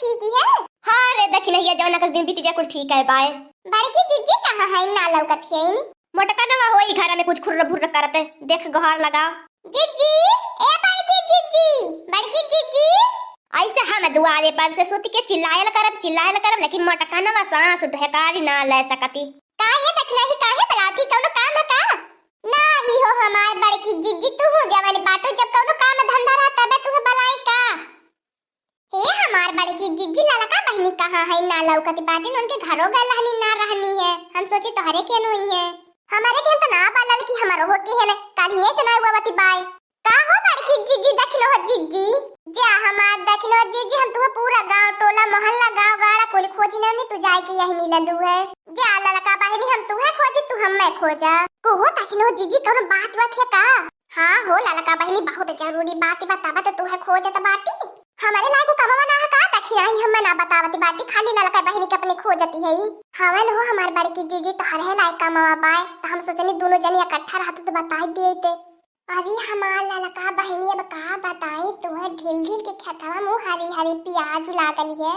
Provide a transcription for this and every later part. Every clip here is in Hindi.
ठीक ही है। हाँ रे देखी नहीं जवना का दिन बीती जा कुल ठीक है बाय। बड़की जीजी कहाँ है ना लौकत है नी। मोटका नवा होई घर में कुछ खुर्र भुर्र करते देख गहर लगाओ। जीजी ए बड़की जीजी, बड़की जीजी ऐसे हम दुआरे पर से सोती के चिल्लायल करब लेकिन मोटका नवा सांस ढकारी ना ले सकती। का ये दक्षिणा ही काहे बलाती कौनो काम है का? नाही हो हमार बड़की जीजी तू हो जवानी बाटो जब कौनो काम धंधा रहा तबे तुहे बलाई का। हे हमार बड़की जीजी लाला का बहनी कहाँ है ना लौकती बाटिन उनके घरों गए रहनी ना रहनी है। हम सोचे तोहरे के हुई है हमारे के तो ना बालल की हमारो होती है ना कल ही से ना हुआ बती बाय। का हो बड़की जीजी दक्षिणो हो जीजी जा हमार दक्षिणो जीजी हम तुम्हें पूरा गांव टोला मोहल्ला गांव गाड़ा कोई खोजी ना नहीं तू जाए के यही मिललू है। जा लाला का बहनी हम तुम्हें खोजी तू हम मैं खोजा को हो दक्षिणो जीजी कौनो बात है का? हाँ हो लाला का बहनी बहुत जरूरी बात बतावा तो तुम्हें खोजत बाटी हमारे लायक कमावा ना है का दक्षिणा ही हम ना बतावती बाटी खाली लाला का बहनी के अपने खोजती है। हवन हो हमार बड़की जीजी तो हर है लायक कमावा पाए तो हम सोचनी दोनों जने इकट्ठा रहते तो बता दिए थे। अरे हमार लाला का बहनी अब का बताई तुम्हें ढील ढील के खेतवा मुँह हरी हरी प्याज लागल है।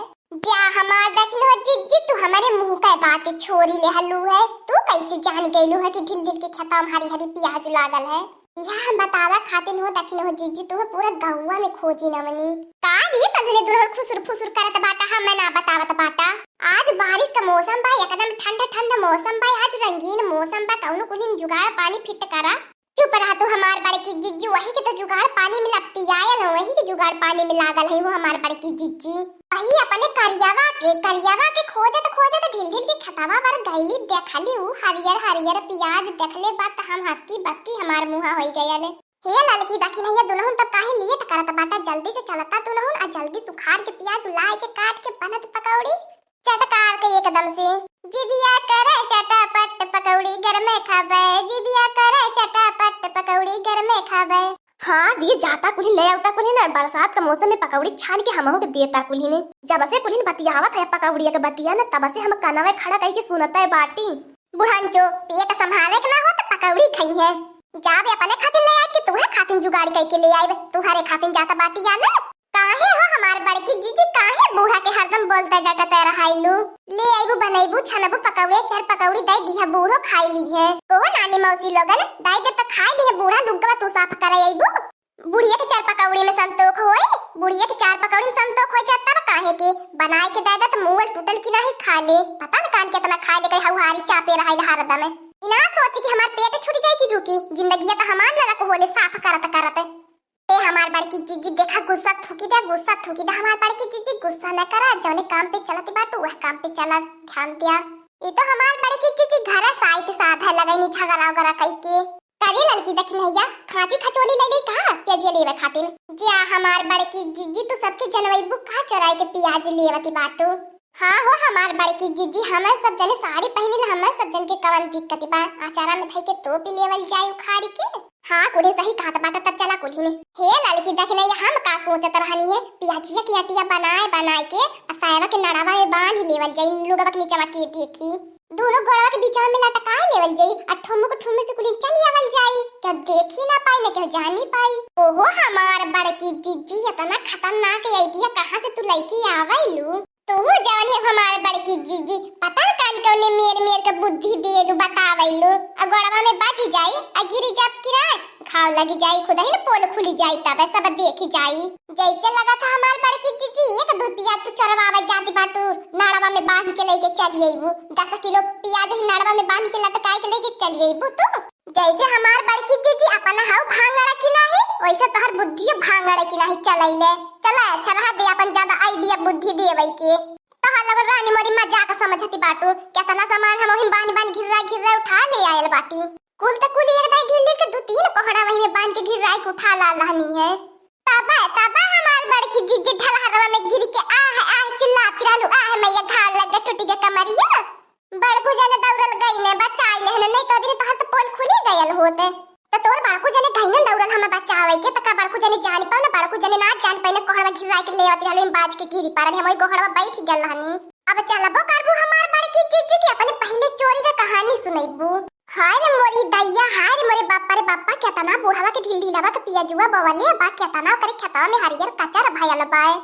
जा हमार दक्षिण हो जीजी तू हमारे मुँह का बात छोरी ले हल्लू है तू कैसे जान गईलू है कि ढील ढील के खेतवा में हरी हरी प्याज लागल है। यह हम बतावा खातिन हो दक्षिण हो जीजी तुम्हें पूरा गौवा में खोजी न मनी का लिए तने दुरहर खुसुर फुसुर करत बाटा हम ना बतावत बाटा। आज बारिश का मौसम बा एकदम ठंडा ठंडा मौसम बा आज रंगीन मौसम बा कौनो कुलिन जुगाड़ पानी फिट करा। चुप रहा तू हमार बड़की जीजी वही के तो जुगाड़ पानी में लपटी आयल है वही के जुगाड़ पानी में लागल है वो हमार बड़की जीजी वही अपने करियावा के खोजत ढील ढील के खतावा पर गईली देखली उ हरियर हरियर प्याज देखले बात हम हक्की बक्की हमार मुंह होई गयले। हे ललकी दखिनैया दुनहुन तब काहे लेट करत बाटा जल्दी से चलता दुनहुन आ जल्दी सुखार के प्याज लाए के काट के बनत पकौड़ी चटकार के एकदम से जिबिया करे चटापट पकौड़ी घर में खाबे जिबिया करे चटापट पकौड़ी घर में खाबे। हाँ ये जाता कुली ले आवता कुली ना बरसात का मौसम में पकौड़ी छान के हमहु के देता कुली ने जब से कुली बतियावत है पकौड़ी के बतिया ना तब से हम कानवे खड़ा कई के सुनता है बाटी। बुढ़ानचो पेट संभाले के ना हो तो पकौड़ी खाई है जाबे अपने खातिर ले आए कि तुहे खातिर जुगाड़ कई के ले आए तुहारे खातिर जाता बाटी या ना काहे हो हमार बड़की जीजी काहे बूढ़ा के हरदम बोलता डटता रहाइलू ले आइबू बनैबू छनबू पकौड़ी चार पकौड़ी दई दिया बूढ़ो खाई ली है को नानी मौसी लोगन दई दे तो खाई ली है बूढ़ा लुगवा तू साफ करे आइबू बुढ़िया के चार पकौड़ी में संतोष होए बुढ़िया के चार पकौड़ी में संतोष हो जाता काहे के बनाए के दे दे तो मुंह टूटल की नहीं खा ले पता न कान के तना खा ले कहीं हवारी चापे रहाइल हरदम इना सोची कि हमार पेट छूट जाए की झुकी जिंदगी तो हमार लगा को होले साफ करत ए हमार बड़की जीजी देखा गुस्सा थूकी दे हमार बड़की जीजी गुस्सा न करा जौने काम पे चलत बाटू वह काम पे चला ध्यान दिया। ये तो हमार बड़की जीजी घर साइड साधा लगैनी झगड़ा वगैरह कई के करे लड़की दखिनैया खांची खचोली ले ली का प्याज लेवे खातिर जा हमार बड़की जीजी तो सबके जनवैबू का चोराई के प्याज लेवती बाटू। हाँ हो हमार बड़की जीजी हमें सब जने साड़ी पहने हमें सब जन के कवन दिक्कत बा आचारा में थई के तो भी लेवल जाए उखाड़ी के। हाँ कुली सही कहत बाटा तब चला कुली ने हे लड़की दखिनैया हम का सोचत रहनी है प्याजिया की अटिया बनाए के असायवा के नड़ावा में बांध लेवल जाई लोगवा के नीचवा के देखी दोनों गोड़वा के बीच में लटका लेवल जाई आ ठुमुक के कुली चल आवल जाई क्या देखी ना पाई ना क्या जानी पाई। ओहो हमार बड़की जीजी इतना खतरनाक आइडिया कहां से तू लईकी आवेलू तू जवन है हमार बड़की जीजी पता न कान कौने मेर के बुद्धि दे बतावेलू आ गोड़वा में बाजी जाई आ गिरी जब किराए घाव लगी जाई खुदा ही न पोल खुली जाई तब सब देखी जाई जैसे लगा था हमार बड़की जीजी एक दो पियाज तो चरवावे जाती बाटू नाड़वा में बांध के लेके चली आईबू 10 किलो पियाज ही नाड़वा में बांध के लटकाए के लेके चली आईबू तू जैसे हमार बड़की जीजी अपना हाउ भांगड़ा की नहीं वैसे तोहर बुद्धि भांगड़ा की नहीं चलैले चला अच्छा रहा दे अपन ज्यादा आईडिया बुद्धि देवई के तोहर लग रानी मोरी मजाक समझती बाटू कितना सामान हम ओहिम बांध घिरा उठा ले आयल बाटी कुल त कुल एक दाई ढील के दो तीन कोहड़ा वही में बांध के घिराई के उठा ला लहनी है तबा हमार बड़की जीजी ढलहरवा में गिर के आ चिल्लाती रहलू मैया घाव लग टूटी के कमरिया बड़कू जाने दौड़ल गई ने बचाई लेहन नहीं तो दिन तोहर तो पोल खुली गयल होते तो तोर बड़कू जाने गई ने दौड़ल हम बचावे के तका बड़कू जाने जान पाऊ ना बड़कू जाने ना जान पाई ने कोहड़ा घिराई के ले आती रहलू बाज के गिरी पारल हम ओई कोहड़ा बैठ गल हनी अब चलबो करबू हमार बड़की जीजी के अपने पहले चोरी का कहानी सुनैबू। हाय रे मोरी दैया हाय रे मोरे बापा क्या तना बूढ़ावा के ढील ढीलावा के पिया जुआ बवले बा क्या तना करे खेतवा में हरियर कचर भयल बाए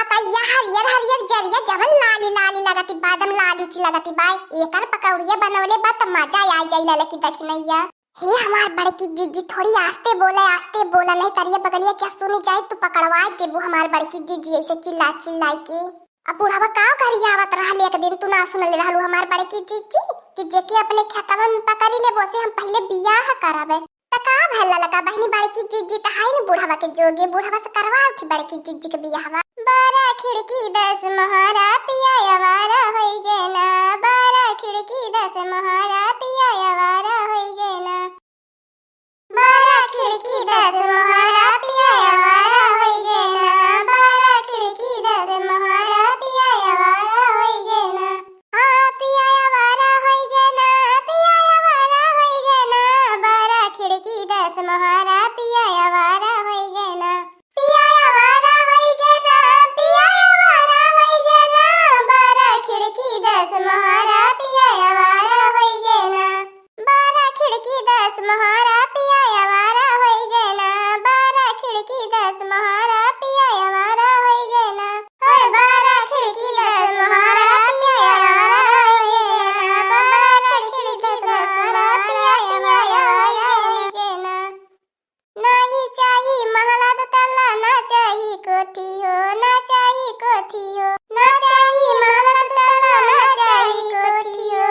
पतैया हरियर हरियर जरिया जवन लाली लाली लगती बादम लाली ची लगती बाय एकर पकौड़िया बनवले बा त मजा आ जाइला लकी दखिनैया। हे हमार बड़की जीजी थोड़ी आस्ते बोला नहीं तरिया बगलिया क्या सुनी जाए तू पकड़वाए देबू हमार बड़की जीजी ऐसे चिल्ला चिल्लाई के। अब बुढ़ावा का करिया आवत रहल एक दिन तू ना सुनले रहलू हमार बड़की जीजी कि जेके अपने खेतवा में पकड़ी ले बोसे हम पहले बियाह करावे त का भला लगा बहनी बड़की जीजी त हाई न बुढ़ावा के जोगे बुढ़ावा से करवा उठी बड़की जीजी के बियाहवा। बारा खिड़की 10 मोहरा पिया आवारा होई गे ना बारा खिड़की 10 मोहरा पिया आवारा होई गे ना बारा खिड़की 10 मोहरा पिया आवारा होई गे ना बारा खिड़की 10 मोहरा पिया आवारा होई गे ना हां पिया आवारा होई गे ना पिया आवारा होई गे ना बारा खिड़की 10 मोहरा पिया आवारा होई गे ना पिया आवारा होई गे ना पिया आवारा होई गे ना बारा खिड़की 10 मोहरा पिया आवारा होई गे ना बारा खिड़की 10 मोहरा पिया आवारा होई गे ना बारा खिड़की 10 मोहरा पिया आवारा होई गे ना हर बारा खिड़की 10 मोहरा पिया आवारा होई गे ना बारा खिड़की 10 मोहरा पिया आवारा होई गे ना। नहीं चाहिए महला दो तल्ला ना चाहिए कोठी हो ना चाहिए कोठी हो ना चाहिए महला दो तल्ला ना चाहिए कोठी हो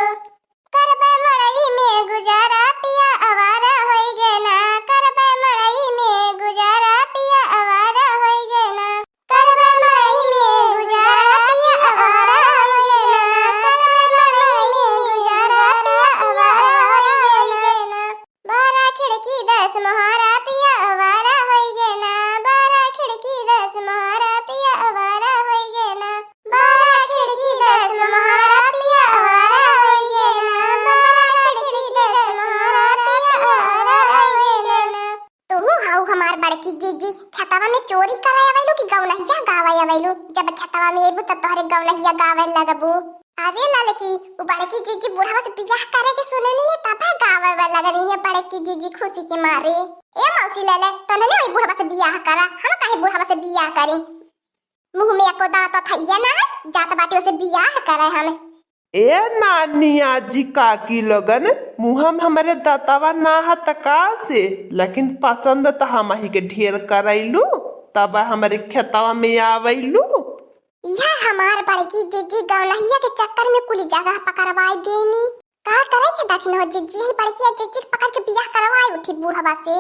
करबे मड़ई में गुजारा पिया आवारा होई गे ना करबे मड़ई में गुजारा पिया आवारा होई गे ना करबे मड़ई में गुजारा पिया आवारा होई गे ना करबे मड़ई में गुजारा पिया आवारा होई गे ना बारा खिड़की 10 मोहरा पिया आवारा होई गे ना बारा खिड़की 10 मोहरा पिया आवारा होई गे ना बारा खिड़की 10 मोहरा पिया आवारा होई गे ना बारा खिड़की 10 मोहरा पिया आवारा होई गे ना। तू हाउ हमार बड़की जीजी खेतवा में चोरी कराय आवेलू कि गौनहिया गावाय आवेलू जब खेतवा में एबू त तोहरे गौनहिया गावे लगबू। अरे ललकी वो बड़की जीजी बुढ़ावा से बियाह करे के सुने नहीं तब गावे वाला लग रही है बड़की जीजी खुशी के मारे। ए मौसी ले तो नहीं वही बुढ़ावा से बियाह करा हम काहे बुढ़ावा से बियाह करी मुंह में एको दांत थैया ना जात बाटी से बियाह करे हम। ए नानिया जी काकी लगन मुँह में हमारे दातावा ना है तका से लेकिन पसंद तो हम ही के ढेर करैलू तब हमारे खेतवा में आवैलू। यह हमार बड़की जीजी गौनहिया के चक्कर में कुल जगह पकड़वाई देनी का करे के दखिन हो जीजी ही बड़की जीजी पकड़ के बियाह करवाई उठी बुढ़ावा से।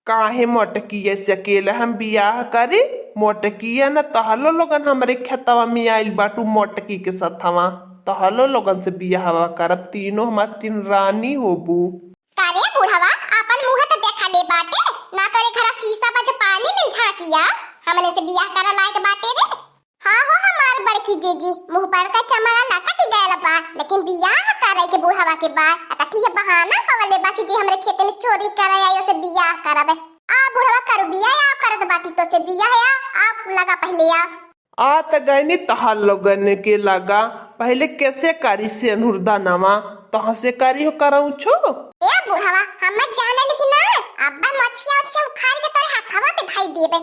काहे मोटकिया से अकेले हम बियाह करे मोटकिया न तहलो लोगन हमारे खेतवा में आइल बाटू मोटकी के सथवा तहलो लोगन से बियाह करब तीनों हमार 3 रानी होबू। कारे बुढ़ावा अपन मुंह तो देखा ले बाटे ना तोरे घर शीशा बज पानी में झांकिया हमने से बियाह करा लायक बाटे रे। हाँ हो हमार बड़की जीजी मुंह पर का चमड़ा लटक गया बा लेकिन बियाह करे के बुढ़ावा के बाद आता ठीक है बहाना पवले बाकी जी हमरे खेत में चोरी करे आयो से बियाह करावे आ बुढ़ावा करू बियाह आ करत बाटी तो से बियाह आ आप लगा पहले आ त गईनी तहार लोगन के लगा पहले कैसे करी से अनुरदा नवा तहाँ से करी हो कराऊ छो। ए बुढ़ावा हम जाने लेकिन ना अब्बा मछिया उखाड़ के तोरे हाथवा पे धाई देबे।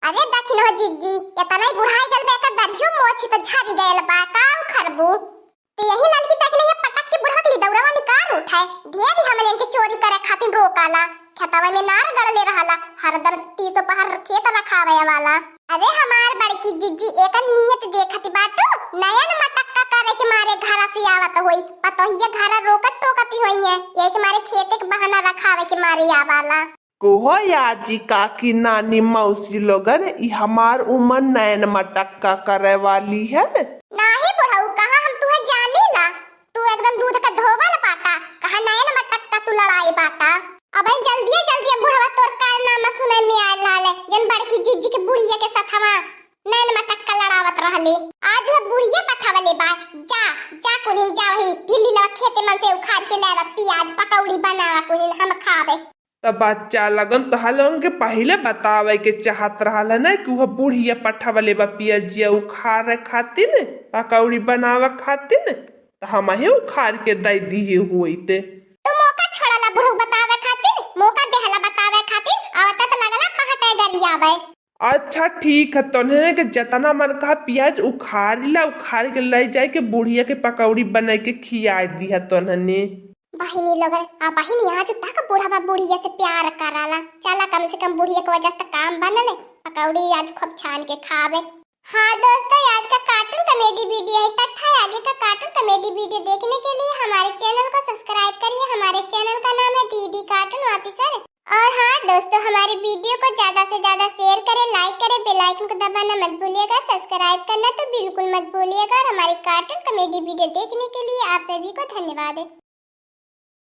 अरे दखिन हो जीजी इतना बुढ़ाई गल बेटा दरियो मोची तो झाड़ी गयल बा काम खरबू तो यही लड़की तक ने ये पटक के बुढ़वा के दौड़वा निकाल उठाए ढेर हमने इनके चोरी करे खातिर रोकाला खेतवा में नार गड़ले रहला हरदम 300 पहर खेत रखावे वाला। अरे हमार बड़की जीजी एक नियत देखती बाटू नयन मटक्का करे के मारे घरा से आवत होई पतोहिया घरा रोकत टोकती होई है यही के मारे खेते के बहाना रखावे के मारे आवाला। कोहो याजी काकी नानी मौसी लोगन ई हमार उमर नयन मटक्का करे वाली है। नाही बुढ़ाऊ कहा हम तुहे जानी ला तू एकदम दूध का धोवल पाटा कहा नयन मटक्का तू लड़ाई बाटा अब जल्दी बुढ़वा तोर कारनामा सुने में आयल रहले जन बड़की जीजी के बुढ़िया के साथवा नयन मटक्का लड़ावत रहले आज वह बुढ़िया पठावले बा जा कुलिन जा वही ढिल्ली ला खेते मन से उखाड़ के लावा प्याज पकौड़ी बनावा कुलिन हम खावे। तब बच्चा लगन तहलों के पहले बतावे के चाहत रहल न कि वह बुढ़िया पठावले बा पियाजिया उखाड़ खातिर पकौड़ी बनावा खातिर तो हम ही उखाड़ के दे दिए हुईते तो मौका छोड़ला बुढ़ऊ बतावे खातिर मौका देहला बतावे खातिर आवत त लगला पहटे गरियावे अच्छा ठीक है, तोहने के जतना मन कहा प्याज उखाड़ के ले जाए के बुढ़िया के पकौड़ी बना के खिया दिया तोहने। बहिनी लोगन आ बहिनी आज तक बूढ़ा बा बुढ़िया से प्यार कराला। चला कम से कम बुढ़िया के वजह से काम बनले, पकौड़ी आज खूब छान के खावे। हाँ दोस्तों, आज का कार्टून कॉमेडी वीडियो यहीं तक था। आगे का कार्टून कॉमेडी वीडियो देखने के लिए हमारे चैनल को सब्सक्राइब करिए। हमारे चैनल का नाम है दीदी कार्टून ऑफिसर। और हाँ दोस्तों, हमारी वीडियो को ज्यादा से ज्यादा शेयर करें, लाइक करें, बेल आइकन को दबाना मत भूलिएगा, सब्सक्राइब करना तो बिल्कुल मत भूलिएगा। और हमारी कार्टून कॉमेडी वीडियो देखने के लिए आप सभी को धन्यवाद।